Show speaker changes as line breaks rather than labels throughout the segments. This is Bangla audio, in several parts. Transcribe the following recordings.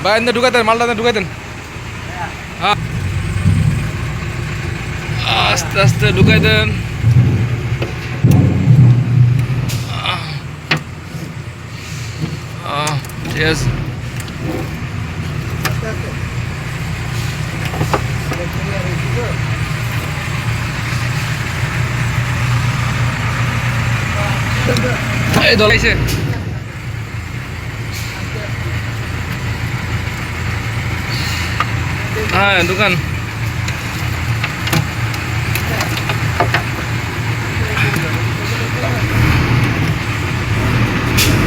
ভাই এনে ঢুকাই দেন, মালটা ঢুকাই দেন। হ্যাঁ, আস্তে আস্তে ঢুকাই দেন। ঠিক আছে। এই দলাইছে। হ্যাঁ দোকান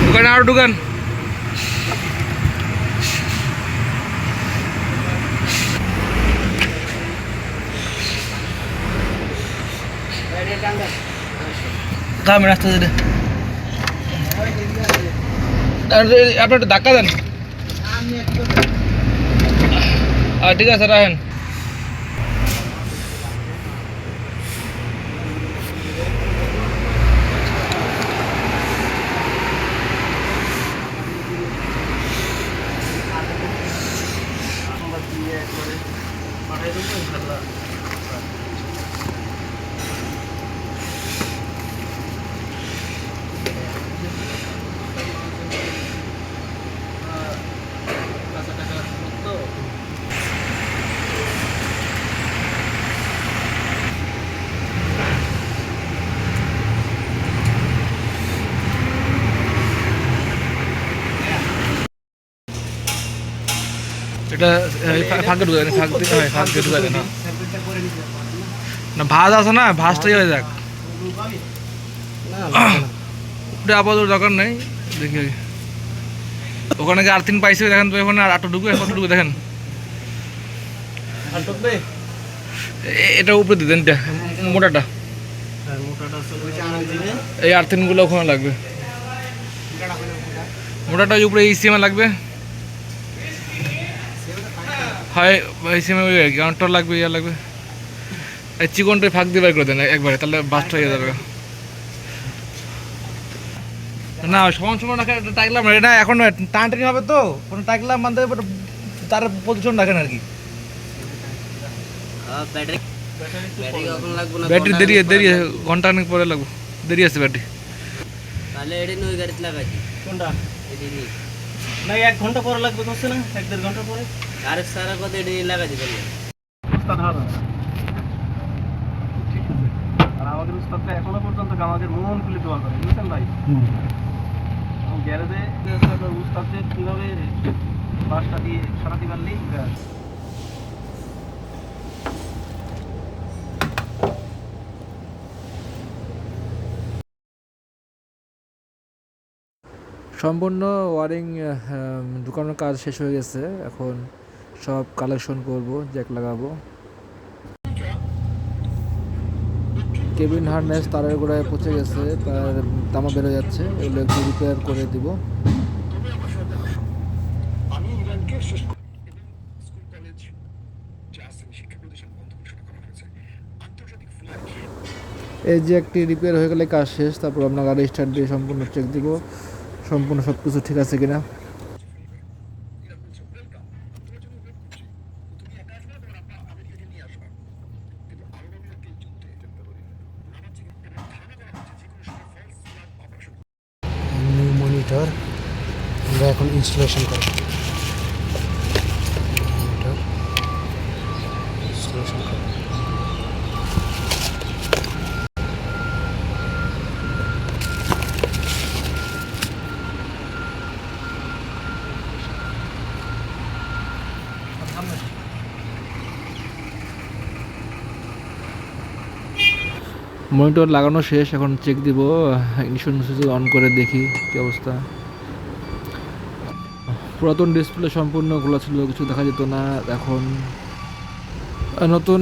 দোকানে আরো দোকান। কামে রাস্তা যেতে আপনি একটু ধাক্কা দেন। ঠিক আছে রাখেন। এটা ফাঁকে ঢুকে ফাঁক দিতে হয়, ফাঁক দিয়ে ঢুকা দেয় না। না ভাঁজ আছে না, ভাঁজটাই হয়ে যাক। ওটা আপাতত দরকার নেই, দেখি ওখানে যে আর্থিং পাইছে দেখেন তো, এখন আর আটো ঢুকবে, কত ঢুকবে দেখেন। এটা উপরে দিয়ে দেন, মোটাটা এই আর্থিংগুলো ওখানে লাগবে, মোটাটা উপরে এই সিএমে লাগবে। হয় এই সিএমে ওই গ্রাউন্ডটা লাগবে, ইয়া লাগবে। এই চিকনটাই ফাঁক দিয়ে বের করে দেন একবারে, তাহলে বাসটা হয়ে যাবে। না সমান সমান রাখেন, টাকলাম না এখন টানটানি হবে তো, কোনো টাকলাম মানতে তার পজিশন রাখেন আর কি। ব্যাটারি দেরি দেরি ঘন্টা অনেক পরে লাগবে, দেরি আছে ব্যাটারি।
তাহলে এডি নই গাড়িতে লাগাইছি কোনটা এডি নি
না 1 ঘন্টা পরে লাগবে বলছে না, 1.5 ঘন্টা পরে।
আরে সারা কথা এডি লাগাইছি বললে
উস্তাদ হারা ঠিক আছে। আর আমাদের উস্তাদটা এখনো পর্যন্ত আমাদের মন খুলে দোয়া করে, বুঝছেন ভাই। গ্যারেজে উস্তাদদের কিভাবে বাসটা দিয়ে সারাতে পারলেই ব্যাস।
সম্পূর্ণ ওয়ারিং ঢুকানোর কাজ শেষ হয়ে গেছে, এখন সব কালেকশন করব, জ্যাক লাগাবো। কেবিন হার্নেস তারের গোড়ায় পচে গেছে, তার তামা বেরো যাচ্ছে, এগুলো একটু রিপেয়ার করে দিব। এই যে একটি রিপেয়ার হয়ে গেলে কাজ শেষ, তারপর আপনার গাড়ি স্টার্ট দিয়ে সম্পূর্ণ চেক দিব, সম্পূর্ণ সব কিছু ঠিক আছে কিনা।
নিউ মনিটর আমরা এখন ইনস্টলেশন করব। মনিটর ইনস্টলেশন করব।
মনিটর লাগানো শেষ, এখন চেক দিব, ইগনিশন সুইচ অন করে দেখি কী অবস্থা। পুরাতন ডিসপ্লে সম্পূর্ণ খোলা ছিল, কিছু দেখা যেত না। এখন নতুন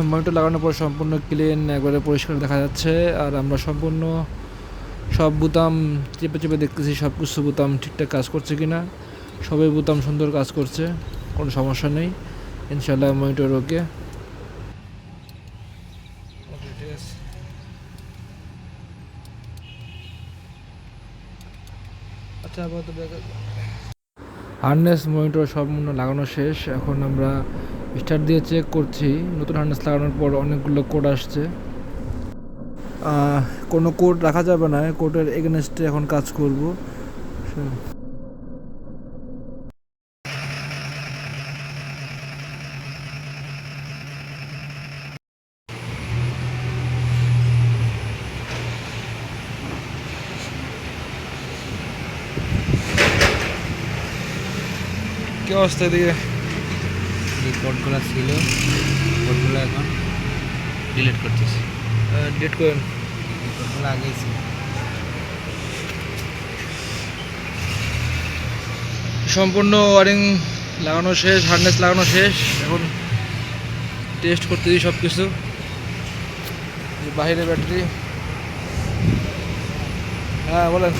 মনিটর লাগানোর পর সম্পূর্ণ ক্লিন, একবারে পরিষ্কার দেখা যাচ্ছে। আর আমরা সম্পূর্ণ সব বোতাম চেপে চেপে দেখতেছি, সব কিছু বোতাম ঠিকঠাক কাজ করছে কিনা। সবই বোতাম সুন্দর কাজ করছে, কোনো সমস্যা নেই ইনশাল্লাহ। মনিটর ওকে। আচ্ছা হার্নেস মনিটর সম্পূর্ণ লাগানো শেষ। এখন আমরা স্টার্ট দিয়ে চেক করছি। নতুন হার্নেস লাগানোর পর অনেকগুলো কোড আসছে। কোনো কোড রাখা যাবে না, কোডের এগেনস্টে এখন কাজ করব। কি অবস্থা এদিকে?
যে কোডগুলো ছিল কোডগুলো এখন ডিলিট করতেছি।
ডেট করেন।
এই কোডগুলো আগেই ছিল।
সম্পূর্ণ ওয়ারিং লাগানো শেষ, হার্নেস লাগানো শেষ। এখন টেস্ট করতেছি সব কিছু। বাইরে ব্যাটারি। হ্যাঁ বলেন।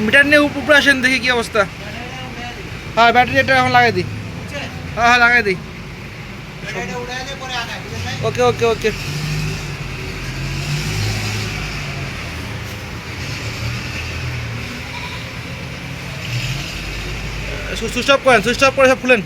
মিটার নিয়ে উপরে আসেন, দেখি কি অবস্থা। হ্যাঁ ব্যাটারি এটা এখন লাগাই দিই। হ্যাঁ হ্যাঁ লাগাই দিই। ওকে ওকে ওকে। সুইচ অফ করেন, সুইচ অফ করে সব খুলেন।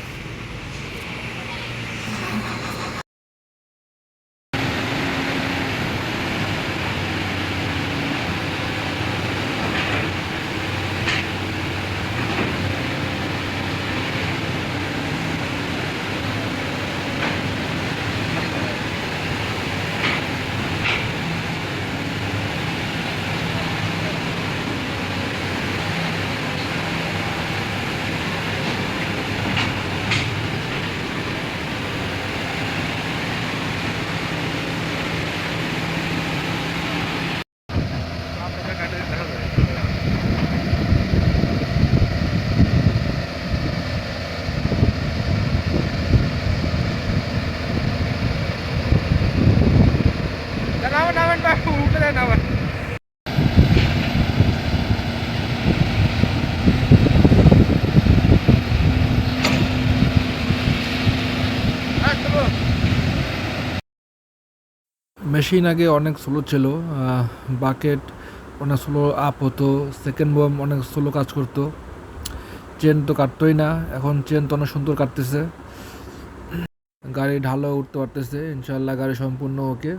নামেন নামেন বাবু, উঠে দেন আবার। মেশিন আগে অনেক স্লো ছিল, বাকেট অনেক স্লো আপ হতো, সেকেন্ড বম অনেক স্লো কাজ করতো, চেন তো কাটতোই না। এখন চেন তো অনেক সুন্দর কাটতেছে, গাড়ি ঢালো উঠতে পারতেছে। ইনশাল্লাহ গাড়ি সম্পূর্ণ ওকে।